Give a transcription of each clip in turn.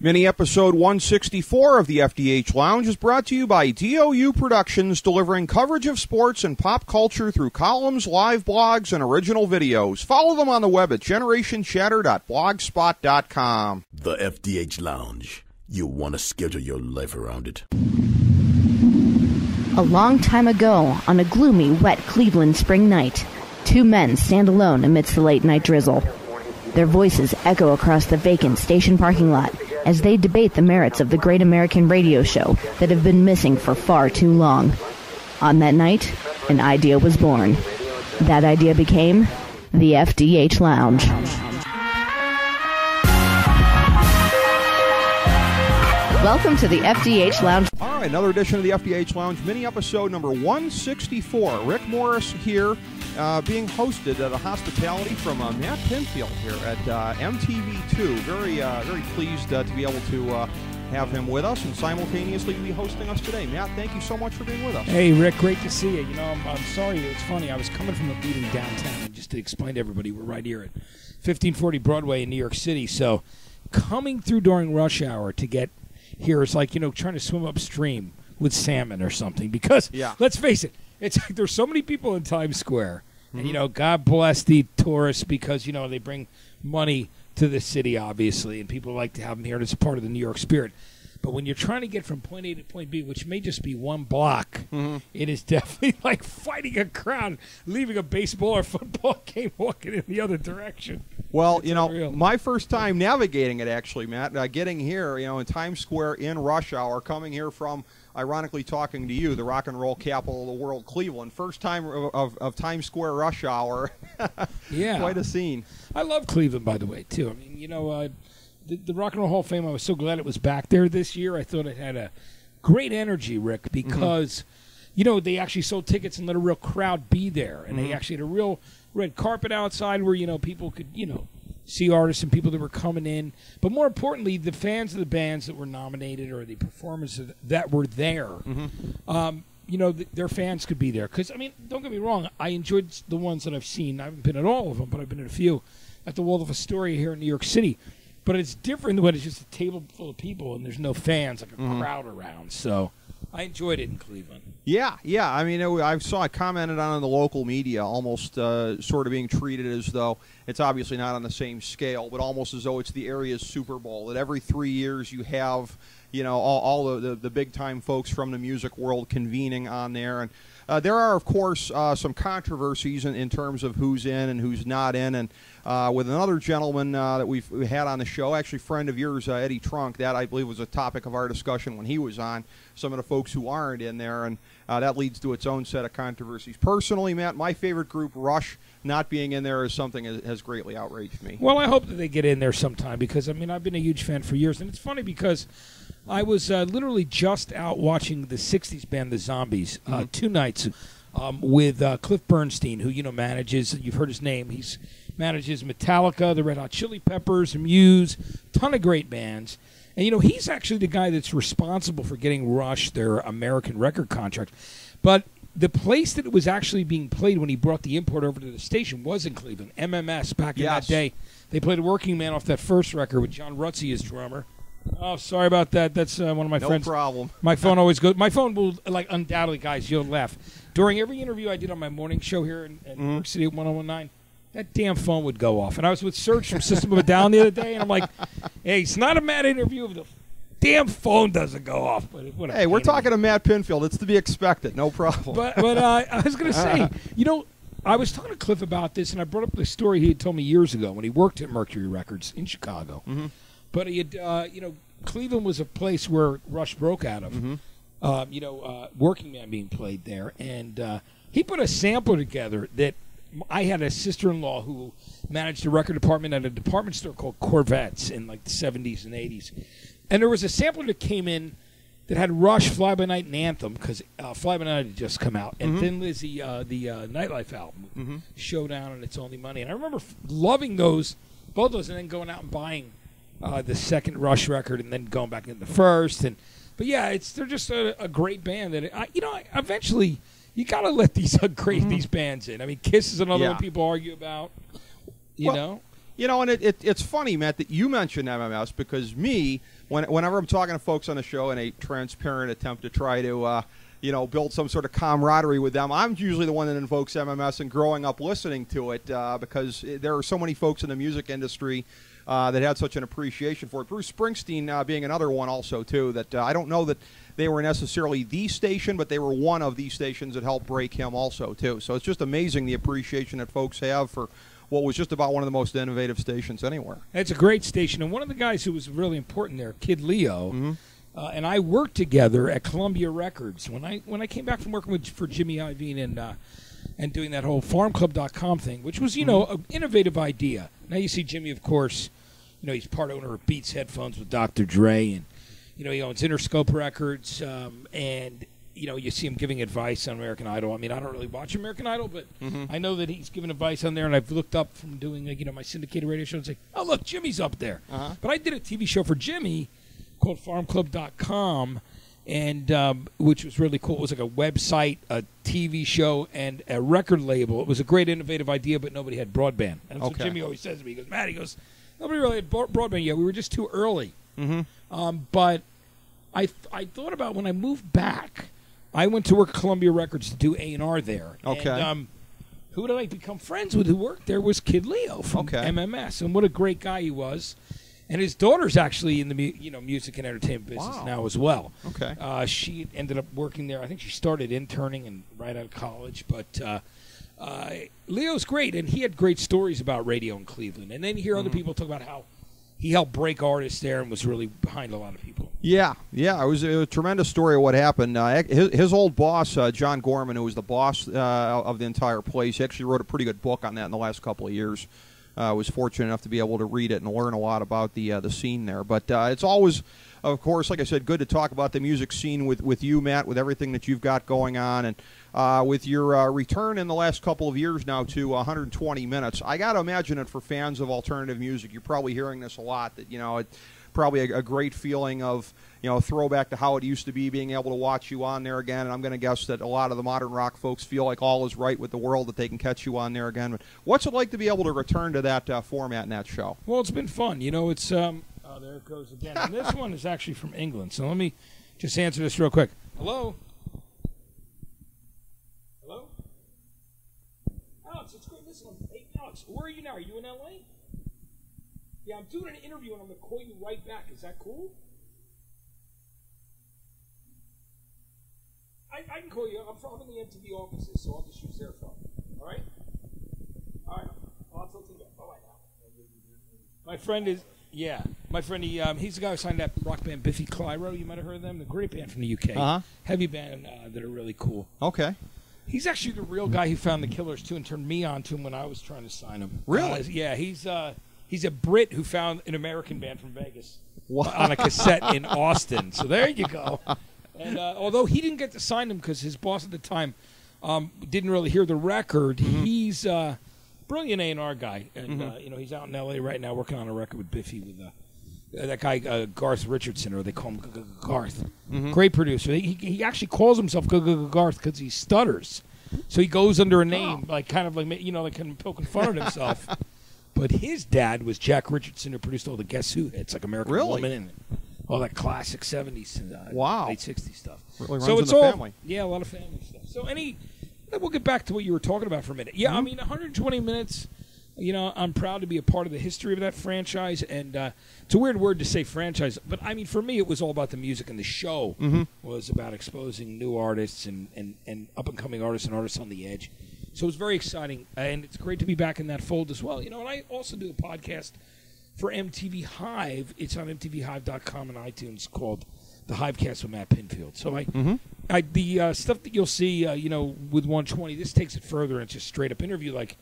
Mini episode 164 of the FDH Lounge is brought to you by DOU Productions, delivering coverage of sports and pop culture through columns, live blogs, and original videos. Follow them on the web at generationchatter.blogspot.com. The FDH Lounge. You'll want to schedule your life around it. A long time ago, on a gloomy, wet Cleveland spring night, two men stand alone amidst the late-night drizzle. Their voices echo across the vacant station parking lot as they debate the merits of the great American radio show that have been missing for far too long. On that night, an idea was born. That idea became the FDH Lounge. Welcome to the FDH Lounge. All right, another edition of the FDH Lounge, mini episode number 164. Rick Morris here, being hosted at a hospitality from Matt Pinfield here at MTV2. Very pleased to be able to have him with us and simultaneously be hosting us today. Matt, thank you so much for being with us. Hey, Rick, great to see you. You know, I'm sorry, it's funny. I was coming from a meeting downtown, and just to explain to everybody, we're right here at 1540 Broadway in New York City. So coming through during rush hour to get here is like, you know, trying to swim upstream with salmon or something. Because, let's face it, it's like there's so many people in Times Square. And, you know, God bless the tourists because, you know, they bring money to the city, obviously, and people like to have them here, and it's a part of the New York spirit. But when you're trying to get from point A to point B, which may just be one block, it is definitely like fighting a crowd, leaving a baseball or football game, walking in the other direction. Well, It's you know, unreal. my first time navigating it, actually, Matt, getting here, you know, in Times Square in rush hour, coming here from, ironically talking to you, the rock and roll capital of the world, Cleveland. First time of Times Square rush hour. Yeah. Quite a scene. I love Cleveland, by the way, too. I mean, you know, the Rock and Roll Hall of Fame, I was so glad it was back there this year. I thought it had a great energy, Rick, because, you know, they actually sold tickets and let a real crowd be there. And they actually had a real red carpet outside where, you know, people could, you know, see artists and people that were coming in. But more importantly, the fans of the bands that were nominated or the performers that were there, you know, their fans could be there. Because, I mean, don't get me wrong, I enjoyed the ones that I've seen. I haven't been at all of them, but I've been at a few at the Waldorf Astoria here in New York City. But it's different when it's just a table full of people and there's no fans, like a crowd around. So I enjoyed it in Cleveland. Yeah. I mean, I saw it commented on in the local media, almost sort of being treated as though it's obviously not on the same scale, but almost as though it's the area's Super Bowl. That every 3 years you have, you know, all the big time folks from the music world convening on there, and there are, of course, some controversies in terms of who's in and who's not in, and with another gentleman that we had on the show, actually a friend of yours, Eddie Trunk, that I believe was a topic of our discussion when he was on, some of the folks who aren't in there, and that leads to its own set of controversies. Personally, Matt, my favorite group, Rush, not being in there is something that has greatly outraged me. Well, I hope that they get in there sometime because, I mean, I've been a huge fan for years. And it's funny because I was literally just out watching the 60s band The Zombies 2 nights with Cliff Bernstein, who, you know, manages, you've heard his name, he manages Metallica, the Red Hot Chili Peppers, Muse, ton of great bands. And, you know, he's actually the guy that's responsible for getting Rush their American record contract. But the place that it was actually being played when he brought the import over to the station was in Cleveland. MMS, back in that day. They played a Working Man off that first record with John Rutsey as drummer. Oh, sorry about that. That's one of my friends. No problem. My phone always goes. My phone will, like, undoubtedly, guys, you'll laugh. During every interview I did on my morning show here in New York City at 1019, that damn phone would go off. And I was with Serge from System of a Down the other day, and I'm like, hey, it's not a mad interview if the damn phone doesn't go off. But hey, we're talking to Matt Pinfield. It's to be expected. No problem. But I was going to say, you know, I was talking to Cliff about this, and I brought up the story he had told me years ago when he worked at Mercury Records in Chicago. But he had, you know, Cleveland was a place where Rush broke out of. You know, Working Man being played there. And he put a sampler together that I had a sister-in-law who managed a record department at a department store called Corvettes in, like, the 70s and 80s. And there was a sampler that came in that had Rush, Fly By Night, and Anthem, because Fly By Night had just come out. And Thin Lizzy, the Nightlife album, Showdown and It's Only Money. And I remember loving those, both those, and then going out and buying the second Rush record and then going back into the first. But yeah, they're just a great band. That you know, eventually you got to let these these bands in. I mean, Kiss is another one people argue about. You know. You know, and it's funny, Matt, that you mentioned MMS because whenever I'm talking to folks on the show in a transparent attempt to try to, build some sort of camaraderie with them, I'm usually the one that invokes MMS and growing up listening to it because there are so many folks in the music industry that had such an appreciation for it. Bruce Springsteen being another one also, too, that I don't know that they were necessarily the station, but they were one of the stations that helped break him also, too. So it's just amazing the appreciation that folks have for what was just about one of the most innovative stations anywhere. It's a great station. And one of the guys who was really important there, Kid Leo, and I worked together at Columbia Records. When I came back from working for Jimmy Iovine and doing that whole farmclub.com thing, which was, an innovative idea. Now you see Jimmy, of course, he's part owner of Beats Headphones with Dr. Dre, and, he owns Interscope Records, and you see him giving advice on American Idol. I mean, I don't really watch American Idol, but I know that he's giving advice on there, and I've looked up from doing, my syndicated radio show and say, oh, look, Jimmy's up there. But I did a TV show for Jimmy called FarmClub.com, and which was really cool. It was like a website, a TV show, and a record label. It was a great, innovative idea, but nobody had broadband. And that's what Jimmy always says to me. He goes, Matt, nobody really had broadband yet. We were just too early. But I thought about when I moved back, I went to work at Columbia Records to do A&R there. Okay. And who did I become friends with who worked there was Kid Leo from MMS. And what a great guy he was. And his daughter's actually in the music and entertainment business now as well. Okay. She ended up working there. I think she started interning and right out of college. But Leo's great, and he had great stories about radio in Cleveland. And then you hear other people talk about how he helped break artists there and was really behind a lot of people. Yeah. It was a tremendous story of what happened. His old boss, John Gorman, who was the boss of the entire place, he actually wrote a pretty good book on that in the last couple of years. Was fortunate enough to be able to read it and learn a lot about the scene there. But it's always, of course, like I said, good to talk about the music scene with you, Matt, with everything that you've got going on. And with your return in the last couple of years now to 120 minutes, I got to imagine that for fans of alternative music, you're probably hearing this a lot, that, it's probably a great feeling of, throwback to how it used to be, being able to watch you on there again. And I'm going to guess that a lot of the modern rock folks feel like all is right with the world, that they can catch you on there again. But what's it like to be able to return to that format in that show? Well, it's been fun. It's oh, there it goes again. And this one is actually from England. So let me just answer this real quick. Hello? Hello? Alex, it's great. Listen, hey, Alex, where are you now? Are you in L.A.? Yeah, I'm doing an interview, and I'm going to call you right back. Is that cool? I can call you. I'm in the MTV offices, so I'll just use their phone. All right? All right. I'll talk to you about. Bye now. My friend is, he's the guy who signed that rock band Biffy Clyro. You might have heard of them. The great band from the UK. Heavy band that are really cool. Okay. He's actually the real guy who found the Killers, too, and turned me on to him when I was trying to sign him. Really? Yeah, he's a Brit who found an American band from Vegas on a cassette in Austin. So there you go. And although he didn't get to sign him because his boss at the time didn't really hear the record, he's a brilliant A&R guy. And, he's out in L.A. right now working on a record with Biffy with that guy Garth Richardson, or they call him Garth. Great producer. He actually calls himself Garth because he stutters. So he goes under a name, like kind of poking fun at himself. But his dad was Jack Richardson, who produced all the Guess Who hits, like American Woman and all that classic 70s and late 60s stuff. Really runs in the family. Yeah, a lot of family stuff. So we'll get back to what you were talking about for a minute. Yeah, I mean, 120 minutes, I'm proud to be a part of the history of that franchise. And it's a weird word to say franchise, but I mean, for me, it was all about the music, and the show was about exposing new artists and up-and-coming artists and artists on the edge. So it was very exciting, and it's great to be back in that fold as well. And I also do a podcast for MTV Hive. It's on MTVHive.com and iTunes, called The Hivecast with Matt Pinfield. So the stuff that you'll see, with 120, this takes it further, and it's just straight-up interview like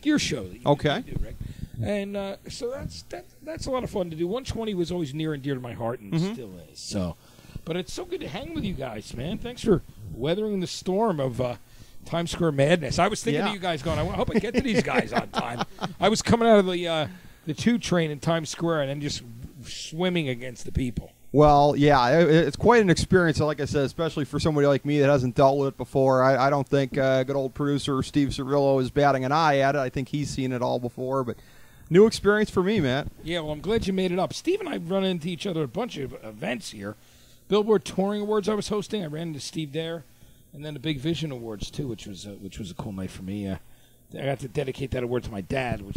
your show that you do, Rick. And so that's a lot of fun to do. 120 was always near and dear to my heart, and still is. So, but it's so good to hang with you guys, man. Thanks for weathering the storm of Times Square madness. I was thinking of you guys going, I hope I get to these guys on time. I was coming out of the 2 train in Times Square and then just swimming against the people. Well, yeah, it's quite an experience, like I said, especially for somebody like me that hasn't dealt with it before. I don't think good old producer Steve Cirillo is batting an eye at it. I think he's seen it all before, but New experience for me, Matt. Yeah, well, I'm glad you made it up. Steve and I run into each other at a bunch of events here. Billboard Touring Awards I was hosting. I ran into Steve there. And then the Big Vision Awards, too, which was a cool night for me. I got to dedicate that award to my dad, who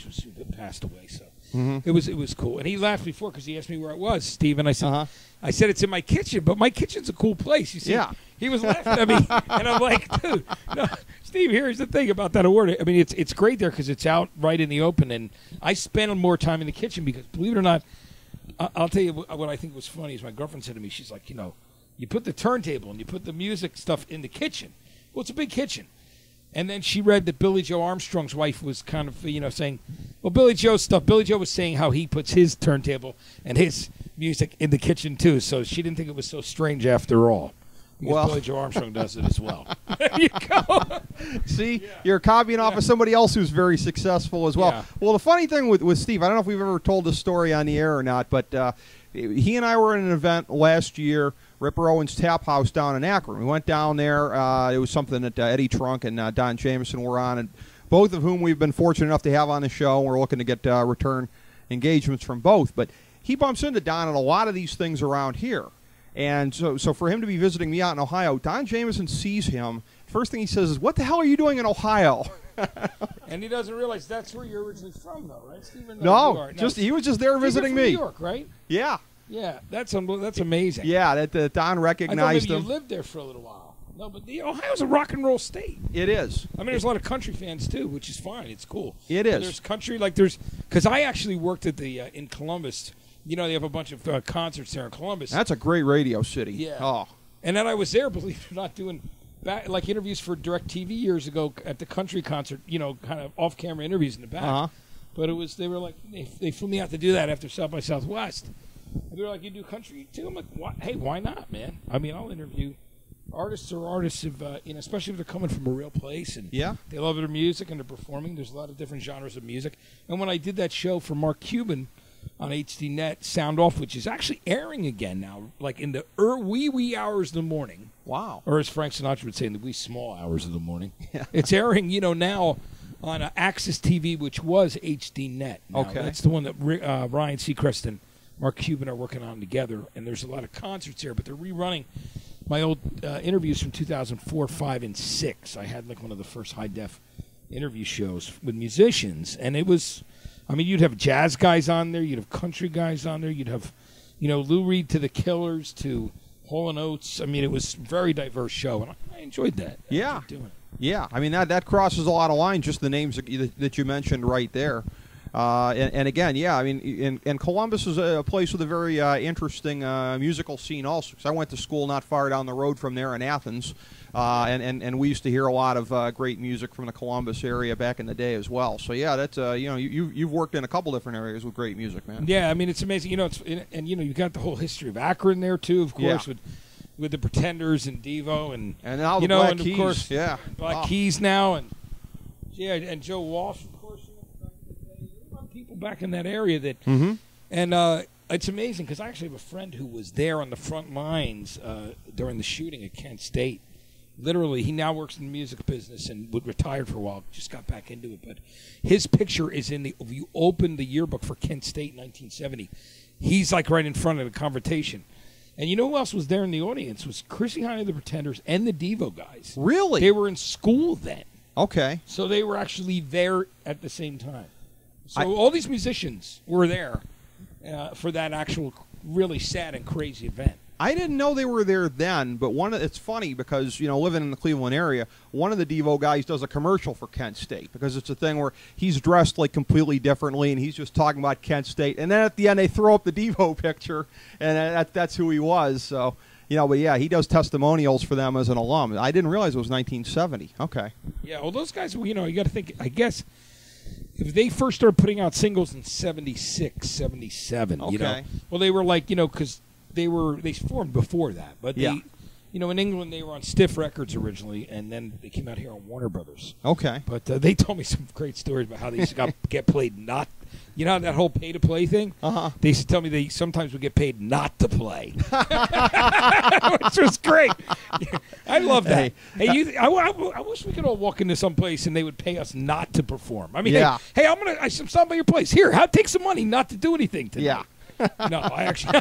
passed away. So it was cool. And he laughed before because he asked me where it was, Steve. And I said, I said it's in my kitchen, but my kitchen's a cool place. You see, he was laughing at me, and I'm like, dude, no, Steve. Here's the thing about that award. I mean, it's great there because it's out right in the open, and I spend more time in the kitchen because, believe it or not, I'll tell you what I think was funny is my girlfriend said to me, she's like, you put the turntable and you put the music stuff in the kitchen. Well, it's a big kitchen. And then she read that Billy Joe Armstrong's wife was kind of, saying, well, Billy Joe was saying how he puts his turntable and his music in the kitchen, too. So she didn't think it was so strange after all. Because Billy Joe Armstrong does it as well. There you go. See, you're copying off of somebody else who's very successful as well. Yeah. Well, the funny thing with Steve, I don't know if we've ever told this story on the air or not, but he and I were in an event last year, Ripper Owens Tap House down in Akron. We went down there. It was something that Eddie Trunk and Don Jameson were on, and both of whom we've been fortunate enough to have on the show. We're looking to get return engagements from both. But he bumps into Don at a lot of these things around here. And so for him to be visiting me out in Ohio, Don Jameson sees him. First thing he says is, "What the hell are you doing in Ohio?" And he doesn't realize that's where you're originally from, though, right, Stephen? No, he was just there visiting me. New York, right? Yeah. Yeah, that's amazing. Yeah, that Don recognized I thought maybe him. You lived there for a little while. No, but Ohio's a rock and roll state. It is. I mean, there's a lot of country fans too, which is fine. It's cool. It is. But there's country because I actually worked at the in Columbus. They have a bunch of concerts there in Columbus. That's a great radio city. Yeah. Oh. And then I was there, believe it or not, doing interviews for DirecTV years ago at the country concert. Kind of off-camera interviews in the back. But they were like they flew me out to do that after South by Southwest. And they were like, "You do country too?" I'm like, "Hey, why not, man? I mean, I'll interview artists of especially if they're coming from a real place and they love their music and they're performing. There's a lot of different genres of music. And when I did that show for Mark Cuban on HDNet, Sound Off, which is actually airing again now, like in the wee hours of the morning. Wow. Or as Frank Sinatra would say, in the wee small hours of the morning. Yeah. It's airing, now on Access TV, which was HDNet. Okay. That's the one that Ryan Seacrest and Mark Cuban are working on together, and there's a lot of concerts here, but they're rerunning my old interviews from 2004, 5, and 6. I had one of the first high-def interview shows with musicians, and it was, you'd have jazz guys on there, you'd have country guys on there, you'd have, Lou Reed to the Killers to Hall & Oates. It was a very diverse show, and I enjoyed that. Yeah. I enjoyed doing it. Yeah, that crosses a lot of lines, just the names that you mentioned right there. And again, and Columbus is a place with a very interesting musical scene also. Because I went to school not far down the road from there in Athens, and we used to hear a lot of great music from the Columbus area back in the day as well. So yeah, that's you've worked in a couple different areas with great music, man. Yeah, it's amazing. You got the whole history of Akron there too, of course, with the Pretenders and Devo and now the Black Keys, of course, Black Keys now, and and Joe Walsh. People back in that area that, and it's amazing because I actually have a friend who was there on the front lines during the shooting at Kent State. Literally, he now works in the music business and retired for a while, just got back into it. But his picture is if you open the yearbook for Kent State in 1970, he's right in front of the conversation. And you know who else was there in the audience? Was Chrissy Hynde of the Pretenders and the Devo guys. Really? They were in school then. Okay. So they were actually there at the same time. So all these musicians were there for that actual really sad and crazy event. I didn't know they were there then, but it's funny because, living in the Cleveland area, one of the Devo guys does a commercial for Kent State because it's a thing where he's dressed completely differently and he's just talking about Kent State. And then at the end they throw up the Devo picture and that's who he was. So, but he does testimonials for them as an alum. I didn't realize it was 1970. Okay. Yeah, well, those guys, you got to think, I guess, if they first started putting out singles in 76, 77, well, they were because they formed before that, but they, in England they were on Stiff Records originally, and then they came out here on Warner Brothers. Okay. But they told me some great stories about how they used to get played not You know that whole pay-to-play thing? Uh-huh. They used to tell me they sometimes would get paid not to play, which was great. I love that. Hey, I wish we could all walk into some place and they would pay us not to perform. I mean, hey, I stop by your place. Here, take some money not to do anything today. Yeah. No, I actually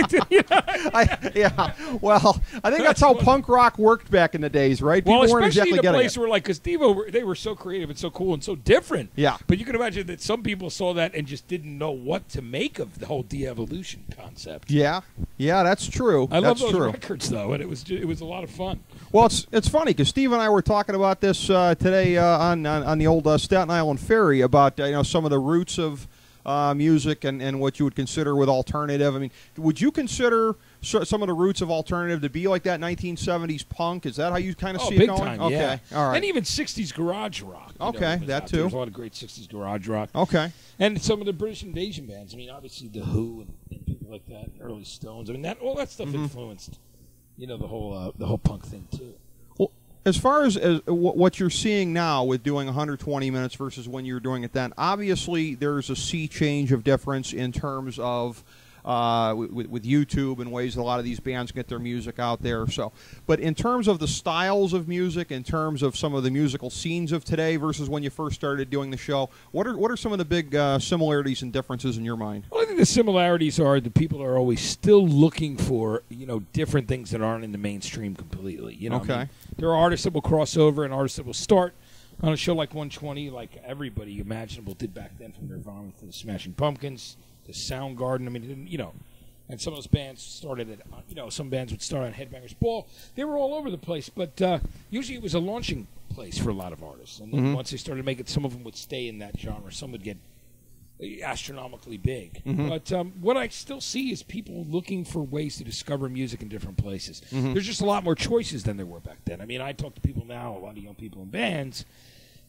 did. You know? Well, I think that's how punk rock worked back in the days, right? People weren't especially exactly in a getting place it. where, like, because Devo, they were so creative and so cool and so different. Yeah. But you can imagine that some people saw that and just didn't know what to make of the whole de-evolution concept. Yeah, that's true. I love that's those true. records, though, and it was a lot of fun. Well, it's funny because Steve and I were talking about this today on the old Staten Island Ferry about some of the roots of music and what you would consider with alternative. I mean, would you consider some of the roots of alternative to be like that 1970s punk? Is that how you kind of see big it going? Time, okay, yeah. all right. And even 60s garage rock. Okay, that too. There's a lot of great 60s garage rock. Okay. And some of the British invasion bands. I mean, obviously The Who and people like that, early Stones. I mean, all that stuff influenced, the whole punk thing too. Well, as far as what you're seeing now with doing 120 minutes versus when you were doing it then, obviously there's a sea change of difference in terms of with YouTube and ways that a lot of these bands get their music out there. So, but in terms of the styles of music, in terms of some of the musical scenes of today versus when you first started doing the show, what are some of the big similarities and differences in your mind? Well, I think the similarities are the people are always still looking for different things that aren't in the mainstream completely. Okay. I mean, there are artists that will cross over and artists that will start on a show like 120, like everybody imaginable did back then, from Nirvana to the Smashing Pumpkins, to Soundgarden. I mean, and some of those bands started at, some bands would start on Headbangers Ball. They were all over the place, but usually it was a launching place for a lot of artists. And then once they started making, some of them would stay in that genre. Some would get astronomically big. But what I still see is people looking for ways to discover music in different places. There's just a lot more choices than there were back then. I mean, I talk to people now, a lot of young people in bands,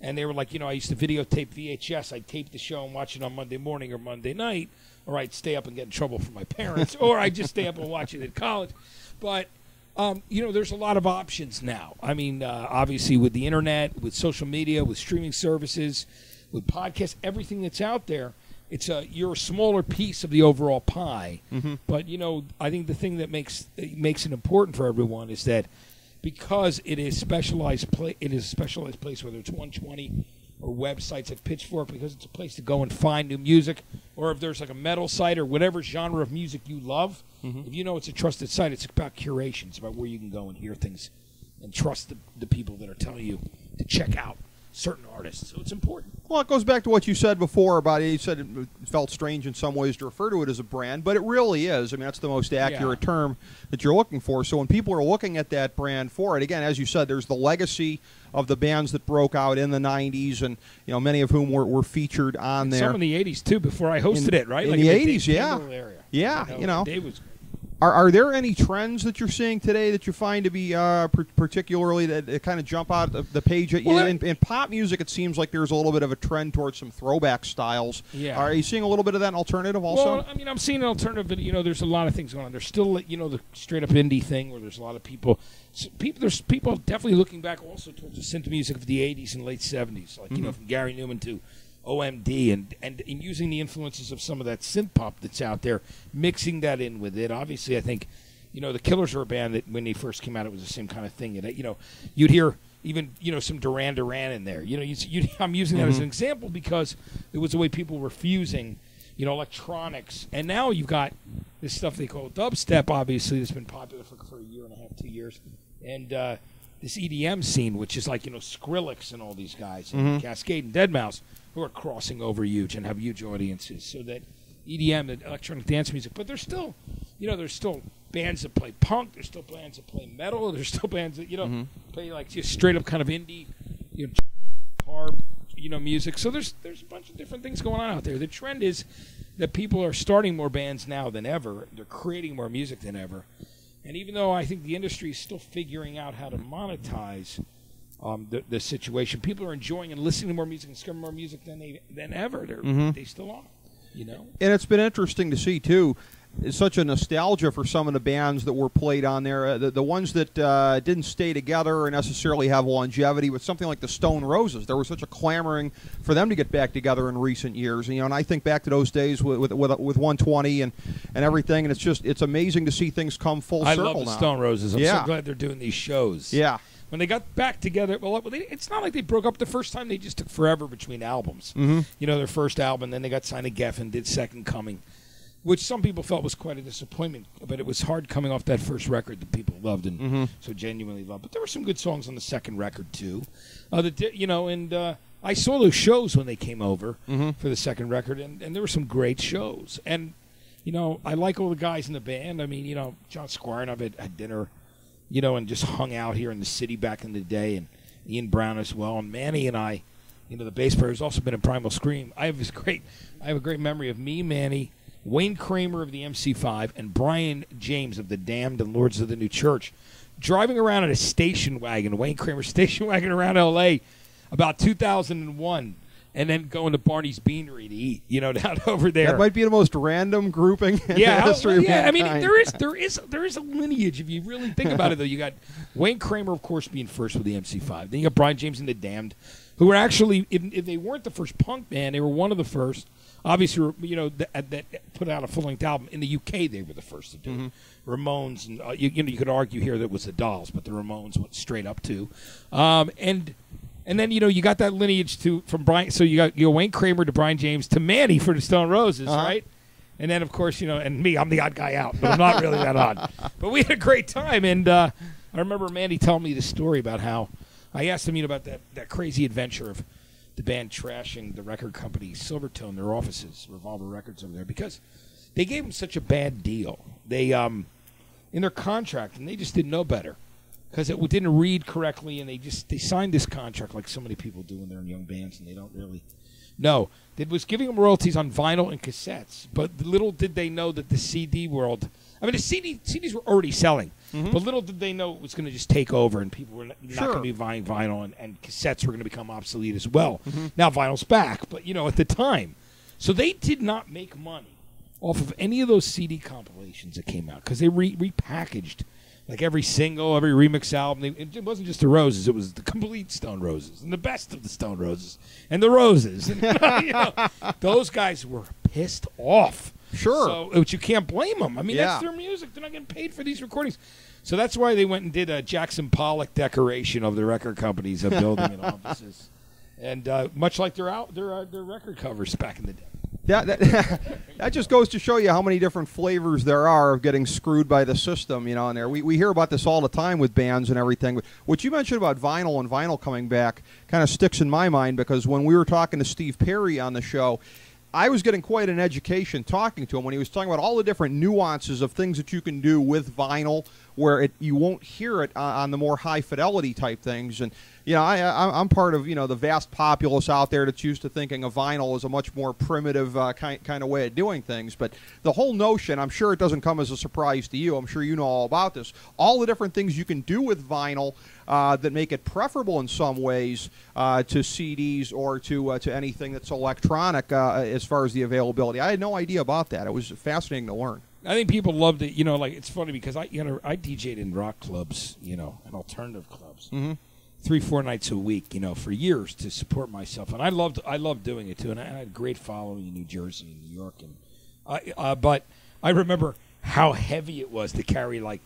and they were like, I used to videotape VHS. I'd tape the show and watch it on Monday morning or Monday night, or I'd stay up and get in trouble from my parents, or I'd just stay up and watch it at college. But, there's a lot of options now. I mean, obviously with the internet, with social media, with streaming services, with podcasts, everything that's out there, you're a smaller piece of the overall pie. But, I think the thing that makes it important for everyone is that because it is a specialized place, whether it's 120 or websites like Pitchfork, because it's a place to go and find new music, or if there's like a metal site or whatever genre of music you love, if it's a trusted site, it's about curation. It's about where you can go and hear things and trust the people that are telling you to check out certain artists. So it's important. Well, it goes back to what you said before about it. You said it felt strange in some ways to refer to it as a brand, but it really is. I mean, that's the most accurate term that you're looking for. So when people are looking at that brand for it, again, as you said, there's the legacy of the bands that broke out in the 90s, and many of whom were featured on there. Some in the 80s, too, before I hosted it, right? In like the in 80s, yeah. Area. Yeah, Dave was Are there any trends that you're seeing today that you find to be particularly that kind of jump out of the page at you? Well, in pop music, it seems like there's a little bit of a trend towards some throwback styles. Yeah. Are you seeing a little bit of that in alternative also? Well, I mean, I'm seeing an alternative, but, there's a lot of things going on. There's still, the straight-up indie thing where there's a lot of people. There's people definitely looking back also towards the synth music of the 80s and late 70s, like, from Gary Newman to OMD, and in using the influences of some of that synth pop that's out there, mixing that in with it. Obviously, I think, the Killers were a band that when they first came out, it was the same kind of thing. You'd hear even, some Duran Duran in there. I'm using that as an example because it was the way people were fusing, electronics. And now you've got this stuff they call dubstep, obviously, that's been popular for a year and a half, 2 years. And this EDM scene, which is like, Skrillex and all these guys, and Cascade and Deadmau5, who are crossing over huge and have huge audiences. So that EDM, the electronic dance music, but there's still, there's still bands that play punk. There's still bands that play metal. There's still bands that play like just straight up kind of indie, harp, music. So there's a bunch of different things going on out there. The trend is that people are starting more bands now than ever. They're creating more music than ever. And even though I think the industry is still figuring out how to monetize the situation, people are enjoying and listening to more music and discovering more music than ever. They still are. And it's been interesting to see, too. such a nostalgia for some of the bands that were played on there. The ones that didn't stay together or necessarily have longevity, but something like the Stone Roses. There was such a clamoring for them to get back together in recent years. And I think back to those days with 120 and everything, and it's amazing to see things come full circle now. I love the Stone Roses. I'm so glad they're doing these shows. Yeah. When they got back together, it's not like they broke up the first time. They just took forever between albums. Their first album, then they got signed to Geffen, did Second Coming, which some people felt was quite a disappointment. But it was hard coming off that first record that people loved and so genuinely loved. But there were some good songs on the second record, too. I saw those shows when they came over for the second record, and there were some great shows. And, I like all the guys in the band. I mean, John Squire and I had dinner, and just hung out here in the city back in the day, and Ian Brown as well. And Manny and I, the bass player, has also been in Primal Scream. I have a great memory of me, Manny, Wayne Kramer of the MC5, and Brian James of the Damned and Lords of the New Church driving around in a station wagon, Wayne Kramer's station wagon around L.A. about 2001. And then going to Barney's Beanery to eat, down over there. That might be the most random grouping in the history of mankind. I mean, there is a lineage if you really think about it. Though you got Wayne Kramer, of course, being first with the MC5. Then you got Brian James and the Damned, who were actually, if they weren't the first punk band, they were one of the first. Obviously, that put out a full-length album in the UK. They were the first to do it. Ramones, and you could argue here that it was the Dolls, but the Ramones went straight up to, And then, you got that lineage from Brian. So you got Wayne Kramer to Brian James to Manny for the Stone Roses, right? And then, of course, and me, I'm the odd guy out, but I'm not really that odd. But we had a great time. And I remember Manny telling me the story about how I asked him about that crazy adventure of the band trashing the record company Silvertone, their offices, Revolver Records over there, because they gave them such a bad deal. They, in their contract, and they just didn't know better. Because it didn't read correctly, and they signed this contract like so many people do when they're in young bands, and they don't really know. It was giving them royalties on vinyl and cassettes, but little did they know that the CD world... I mean, the CDs were already selling, but little did they know it was going to just take over, and people were not going to be buying vinyl, and cassettes were going to become obsolete as well. Now vinyl's back, but, at the time. So they did not make money off of any of those CD compilations that came out, because they repackaged... Like every single, every remix album, it wasn't just the Roses; it was the complete Stone Roses and the best of the Stone Roses and the Roses. And, those guys were pissed off. Sure, so which you can't blame them. I mean, that's their music; they're not getting paid for these recordings. So that's why they went and did a Jackson Pollock decoration of the record companies, of building and offices, and much like their record covers back in the day. That just goes to show you how many different flavors there are of getting screwed by the system, in there. We hear about this all the time with bands and everything. What you mentioned about vinyl and vinyl coming back kind of sticks in my mind, because when we were talking to Steve Perry on the show, I was getting quite an education talking to him when he was talking about all the different nuances of things that you can do with vinyl where you won't hear it on the more high-fidelity type things. And, I'm part of, the vast populace out there that's used to thinking of vinyl as a much more primitive kind of way of doing things. But the whole notion, I'm sure it doesn't come as a surprise to you. I'm sure you know all about this. All the different things you can do with vinyl that make it preferable in some ways to CDs or to anything that's electronic as far as the availability. I had no idea about that. It was fascinating to learn. I think people loved it. It's funny because I DJ'd in rock clubs, and alternative clubs, 3-4 nights a week, for years to support myself, and I loved doing it too. And I had a great following in New Jersey and New York, and but I remember how heavy it was to carry like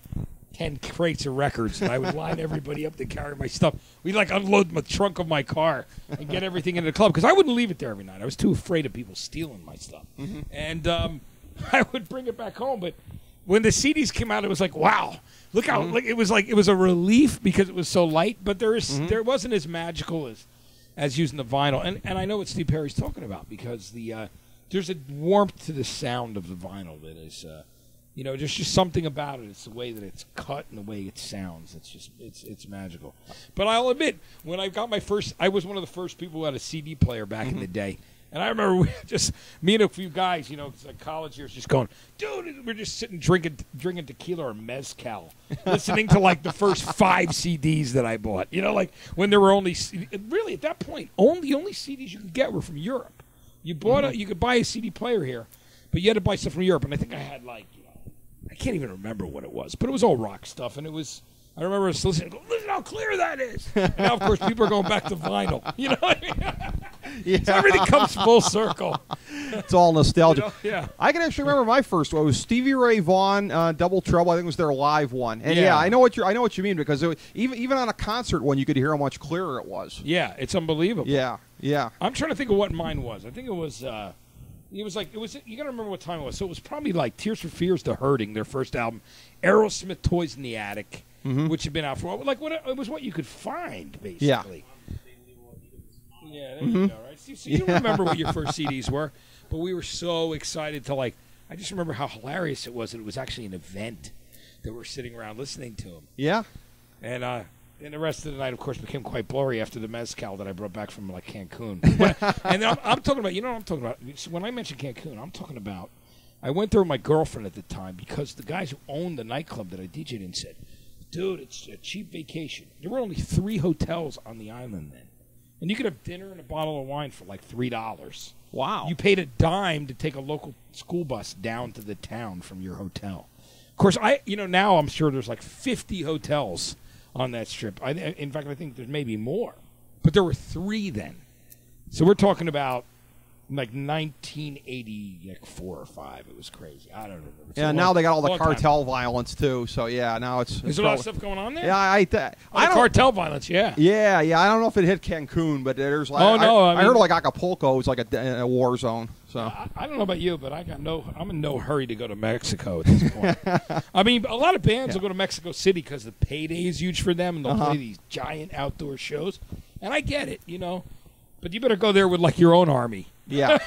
10 crates of records, and I would line everybody up to carry my stuff. We'd unload the trunk of my car and get everything into the club because I wouldn't leave it there every night. I was too afraid of people stealing my stuff, and I would bring it back home. But when the CDs came out, it was like, wow, look how it was a relief because it was so light. But there wasn't as magical as using the vinyl. And I know what Steve Perry's talking about because there's a warmth to the sound of the vinyl that is, there's just something about it. It's the way that it's cut and the way it sounds. It's just it's magical. But I'll admit, when I got I was one of the first people who had a CD player back in the day. And I remember me and a few guys, it's like college years, just going, dude, we're just sitting drinking tequila or mezcal, listening to like the first 5 CDs that I bought. When there were really at that point, the only CDs you could get were from Europe. You could buy a CD player here, but you had to buy stuff from Europe. And I think I had can't even remember what it was, but it was all rock stuff, and it was. I remember us listening, go, listen how clear that is. And now, of course, people are going back to vinyl. You know what I mean? Yeah. So everything comes full circle. It's all nostalgia. You know? Yeah. I can actually remember my first one. It was Stevie Ray Vaughan, Double Trouble. I think it was their live one. And Yeah. I know what you mean, because even on a concert one, you could hear how much clearer it was. Yeah, it's unbelievable. Yeah. I'm trying to think of what mine was. I think it was. You got to remember what time it was. So it was probably like Tears for Fears, The Hurting, their first album, Aerosmith, Toys in the Attic, which had been out for a while. Like it was what you could find, basically. Yeah. Yeah, there you go, right? So you don't remember what your first CDs were, but we were so excited to I just remember how hilarious it was that it was actually an event that we're sitting around listening to them. Yeah. And the rest of the night, of course, became quite blurry after the mezcal that I brought back from Cancun. And I'm talking about, you know what I'm talking about? So when I mention Cancun, I'm talking about, I went there with my girlfriend at the time because the guys who owned the nightclub that I DJ'd in said, dude, it's a cheap vacation. There were only 3 hotels on the island then. And you could have dinner and a bottle of wine for like $3. Wow. You paid a dime to take a local school bus down to the town from your hotel. Of course, now I'm sure there's like 50 hotels on that strip. In fact, I think there's maybe more. But there were 3 then. So we're talking about like 1984 or 5. It was crazy. I don't know. Yeah, now they got all the cartel violence too. So yeah, now it's. There's a lot of stuff going on there. Yeah, I don't. Cartel violence. Yeah. Yeah. I don't know if it hit Cancun, but there's like. Oh no! I heard like Acapulco was like a war zone. So I don't know about you, but I'm in no hurry to go to Mexico at this point. I mean, a lot of bands will go to Mexico City because the payday is huge for them, and they'll play these giant outdoor shows. And I get it, but you better go there with like your own army. Yeah.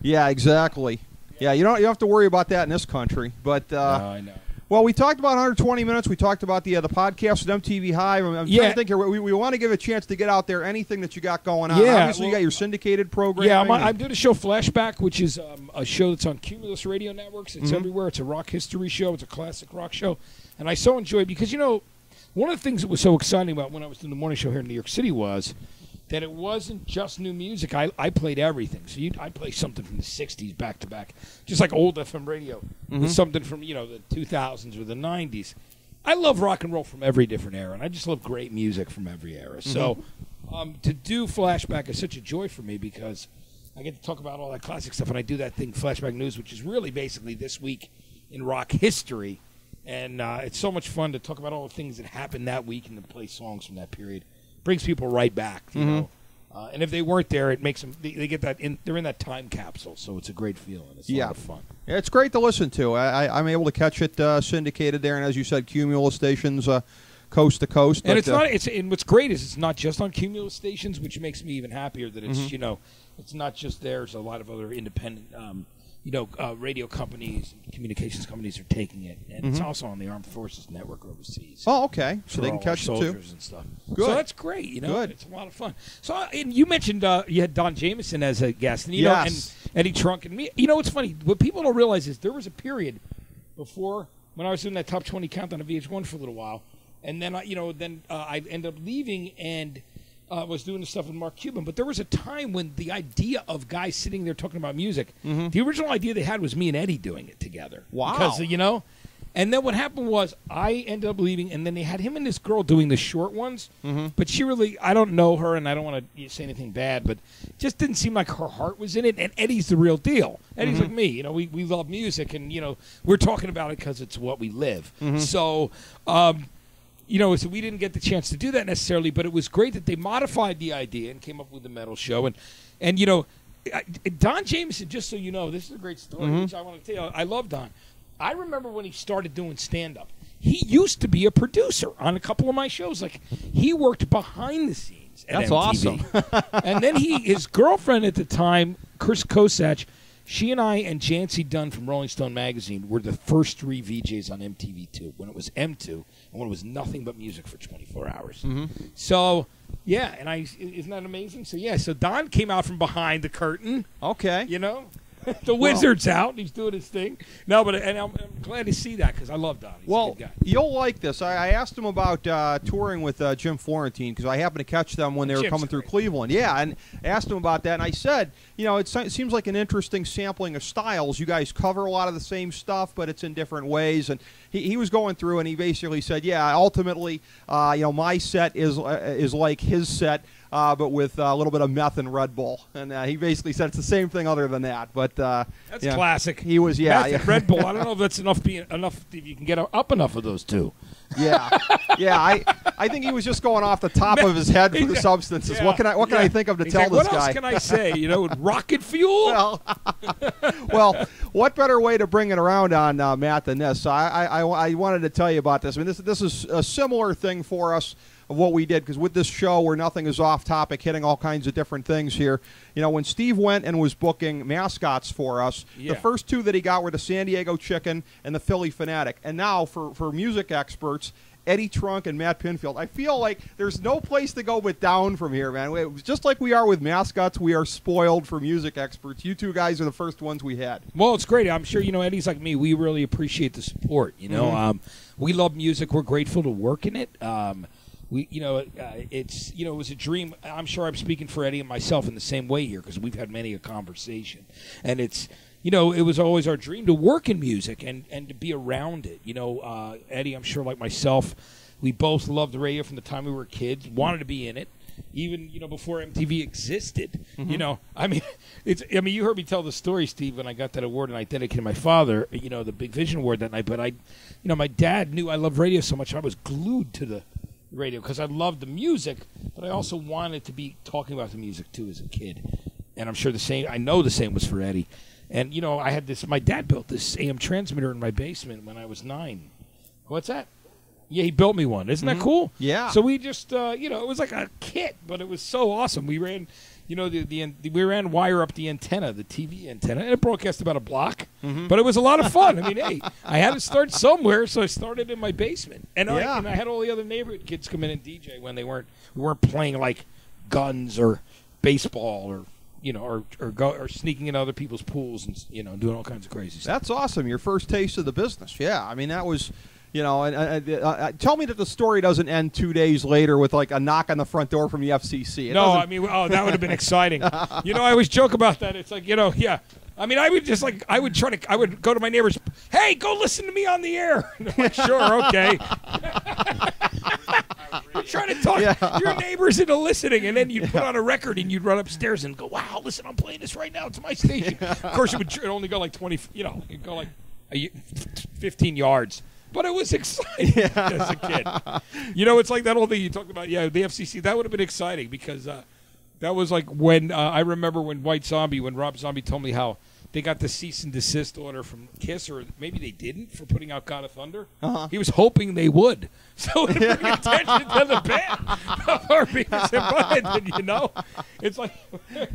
Yeah, exactly. Yeah, you don't have to worry about that in this country. But I know. Well, we talked about 120 minutes. We talked about the podcast with MTV Hive. I'm trying to think here. We want to give a chance to get out there anything that you got going on. Yeah, Obviously, you got your syndicated program. Yeah, I'm doing a show, Flashback, which is a show that's on Cumulus Radio Networks. It's everywhere. It's a rock history show. It's a classic rock show. And I so enjoy it because, one of the things that was so exciting about when I was doing the morning show here in New York City was that it wasn't just new music. I played everything. So I'd play something from the 60s back to back, just like old FM radio, with something from, the 2000s or the 90s. I love rock and roll from every different era, and I just love great music from every era. So to do Flashback is such a joy for me because I get to talk about all that classic stuff, and I do that thing, Flashback News, which is really basically this week in rock history. And it's so much fun to talk about all the things that happened that week and to play songs from that period. Brings people right back, you know. And if they weren't there, it makes them. They get that. They're in that time capsule, so it's a great feeling. It's a lot of fun. Yeah, it's great to listen to. I'm able to catch it syndicated there, and as you said, Cumulus stations, coast to coast. And it's not. And what's great is it's not just on Cumulus stations, which makes me even happier that it's it's not just there. There's a lot of other independent. Radio companies and communications companies are taking it, and it's also on the Armed Forces Network overseas. Oh, okay. So they can catch it too. And stuff. Good. So that's great. Good. It's a lot of fun. So and you mentioned you had Don Jamieson as a guest, and and Eddie Trunk and me. What's funny? What people don't realize is there was a period before when I was doing that top 20 countdown of VH1 for a little while, and then I ended up leaving and. Was doing the stuff with Mark Cuban, but there was a time when the idea of guys sitting there talking about music, the original idea they had was me and Eddie doing it together. Wow. Because, and then what happened was I ended up leaving, and then they had him and this girl doing the short ones, but she really, I don't know her, and I don't want to say anything bad, but just didn't seem like her heart was in it, and Eddie's the real deal. Eddie's like me, we love music, and, we're talking about it because it's what we live. So, so we didn't get the chance to do that necessarily, but it was great that they modified the idea and came up with the metal show. And Don Jamieson, just so you know, this is a great story, which I want to tell you. I love Don. I remember when he started doing stand-up. He used to be a producer on a couple of my shows. Like, he worked behind the scenes at That's MTV. Awesome. And then his girlfriend at the time, Chris Kosach, she and I and Jancy Dunn from Rolling Stone magazine were the first 3 VJs on MTV2 when it was M2 and when it was nothing but music for 24 hours. So, yeah, and isn't that amazing? So, yeah, so Don came out from behind the curtain. Okay. The wizard's out. He's doing his thing. No, but I'm glad to see that because I love Donnie. He's a good guy. You'll like this. I asked him about touring with Jim Florentine because I happened to catch them when they were coming through Cleveland. Yeah, and asked him about that, and I said, it seems like an interesting sampling of styles. You guys cover a lot of the same stuff, but it's in different ways. And he was going through, and he basically said, yeah, ultimately, my set is like his set. But with a little bit of meth and Red Bull, and he basically said it's the same thing other than that. But that's classic. He was meth and Red Bull. I don't know if that's enough. If you can get up enough of those two. Yeah. I think he was just going off the top of his head for the substances. Yeah. What can I think of to tell this guy? What else can I say? Rocket fuel. Well, what better way to bring it around on Matt than this? So I wanted to tell you about this. I mean, this is a similar thing for us. Of what we did, because with this show where nothing is off topic, hitting all kinds of different things here, when Steve went and was booking mascots for us, the first two that he got were the San Diego Chicken and the Philly Fanatic. And now for music experts, Eddie Trunk and Matt Pinfield. I feel like there's no place to go but down from here, man. Just like we are with mascots, we are spoiled for music experts. You two guys are the first ones we had. Well, it's great. I'm sure, Eddie's like me. We really appreciate the support, We love music. We're grateful to work in it. It was a dream. I'm sure I'm speaking for Eddie and myself in the same way here because we've had many a conversation. And it's, it was always our dream to work in music and to be around it. Eddie, I'm sure like myself, we both loved the radio from the time we were kids, wanted to be in it. Even, before MTV existed, you heard me tell the story, Steve, when I got that award and I dedicated my father, the Big Vision Award that night. But my dad knew I loved radio so much I was glued to the radio because I loved the music, but I also wanted to be talking about the music too as a kid. And I'm sure I know the same was for Eddie. And I had my dad built this AM transmitter in my basement when I was 9. What's that? Yeah, he built me one. Isn't that cool? Yeah. So we just, it was like a kit, but it was so awesome. We ran, we ran wire up the antenna, the TV antenna, and it broadcast about a block. But it was a lot of fun. I mean, hey, I had to start somewhere, so I started in my basement. And I had all the other neighborhood kids come in and DJ when we weren't playing like guns or baseball or or sneaking into other people's pools and doing all kinds of crazy stuff. That's awesome. Your first taste of the business. Yeah, I mean that was. Tell me that the story doesn't end 2 days later with like a knock on the front door from the FCC. That would have been exciting. I always joke about that. It's like, yeah. I mean, I would go to my neighbors. Hey, go listen to me on the air. And I'm like, sure, okay. Trying to talk your neighbors into listening, and then you'd put on a record and you'd run upstairs and go, "Wow, listen, I'm playing this right now. It's my station." Of course, it would only go like 20. It'd go like 15 yards. But it was exciting as a kid. It's like that old thing you talked about. Yeah, the FCC. That would have been exciting because that was like when I remember when Rob Zombie told me how they got the cease and desist order from Kiss, or maybe they didn't, for putting out God of Thunder. He was hoping they would, so it would bring attention to the band before Beavis and Butthead. It's like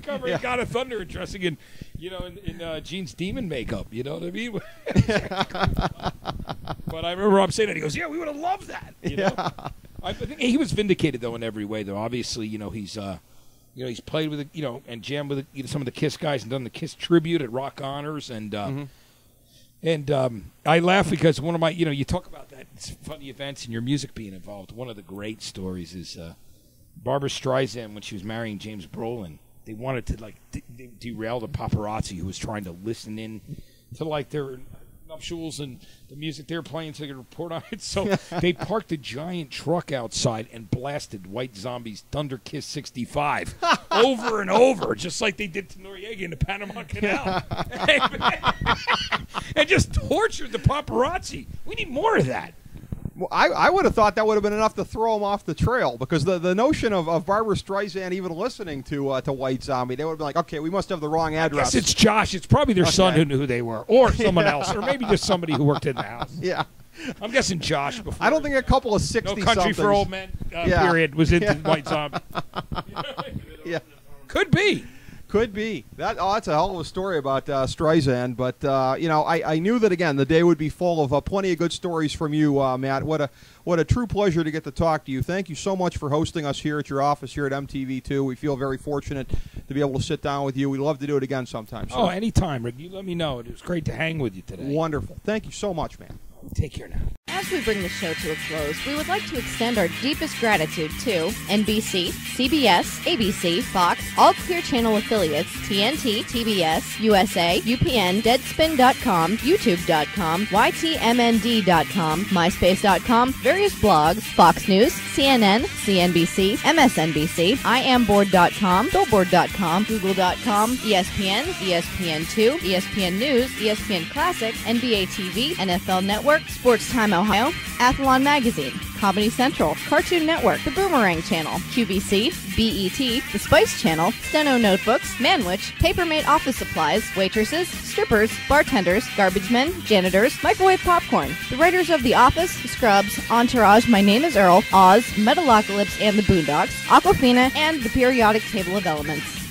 covering God of Thunder and dressing in Gene's demon makeup. You know what I mean? But I remember Rob saying that. He goes, "Yeah, we would have loved that." I think he was vindicated though in every way. Though obviously, he's. He's played with and jammed with some of the Kiss guys and done the Kiss tribute at Rock Honors, and I laugh because one of my you talk about that funny events and your music being involved. One of the great stories is Barbra Streisand when she was marrying James Brolin. They wanted to derail the paparazzi who was trying to listen in to their nuptials and the music they were playing so they could report on it. So they parked a giant truck outside and blasted White Zombie's Thunder Kiss 65 over and over, just like they did to Noriega in the Panama Canal. And just tortured the paparazzi. We need more of that. Well, I would have thought that would have been enough to throw them off the trail, because the notion of Barbra Streisand even listening to White Zombie, they would have been like, okay, we must have the wrong address. Yes, it's Josh. It's probably their son who knew who they were, or someone else, or maybe just somebody who worked in the house. Yeah. I'm guessing Josh. Before I don't think a couple of 60-somethings. No Country for Old Men period was into White Zombie. Yeah. Could be. Could be. That's a hell of a story about Streisand. But, I knew that, again, the day would be full of plenty of good stories from you, Matt. What a true pleasure to get to talk to you. Thank you so much for hosting us here at your office here at MTV2. We feel very fortunate to be able to sit down with you. We'd love to do it again sometime. So. Oh, anytime, Rick. You let me know. It was great to hang with you today. Wonderful. Thank you so much, man. Take care now. As we bring the show to a close, we would like to extend our deepest gratitude to NBC, CBS, ABC, Fox, all Clear Channel affiliates, TNT, TBS, USA, UPN, Deadspin.com, YouTube.com, YTMND.com, MySpace.com, various blogs, Fox News, CNN, CNBC, MSNBC, IamBoard.com, Billboard.com, Google.com, ESPN, ESPN2, ESPN News, ESPN Classic, NBA TV, NFL Network, Sports Time Ohio, Athlon Magazine, Comedy Central, Cartoon Network, The Boomerang Channel, QVC, BET, The Spice Channel, Steno Notebooks, Manwich, Papermate Office Supplies, waitresses, strippers, bartenders, garbage men, janitors, microwave popcorn, the writers of The Office, Scrubs, Entourage, My Name is Earl, Oz, Metalocalypse and the Boondocks, Aquafina, and the Periodic Table of Elements.